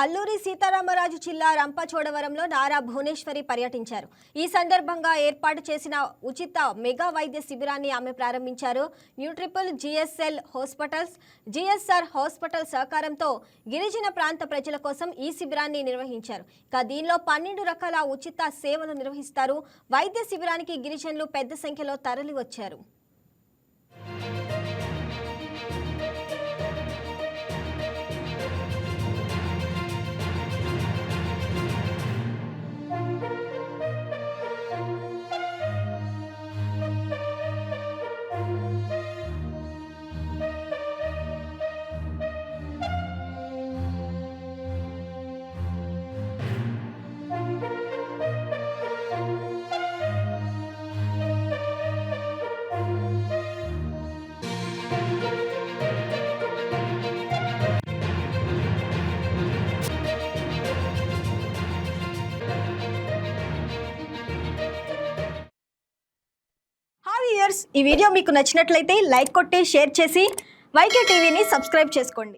అల్లూరి సీతారామరాజు జిల్లా రంపచోడవరంలో నారా భువనేశ్వరి పర్యటించారు. ఈ సందర్భంగా ఏర్పాటు చేసిన ఉచిత మెగా వైద్య శిబిరాన్ని ఆమె ప్రారంభించారు. న్యూట్రిపుల్ జిఎస్ఎల్ హాస్పిటల్స్, జిఎస్ఆర్ హాస్పిటల్ సహకారంతో గిరిజన ప్రాంత ప్రజల కోసం ఈ శిబిరాన్ని నిర్వహించారు. దీనిలో 12 రకాల ఉచిత సేవలు నిర్వహిస్తారు. వైద్య శిబిరానికి గిరిజనులు పెద్ద సంఖ్యలో తరలివచ్చారు. ఈ వీడియో మీకు నచ్చినట్లయితే లైక్ కొట్టి షేర్ చేసి వైకే టీవీని సబ్స్క్రైబ్ చేసుకోండి.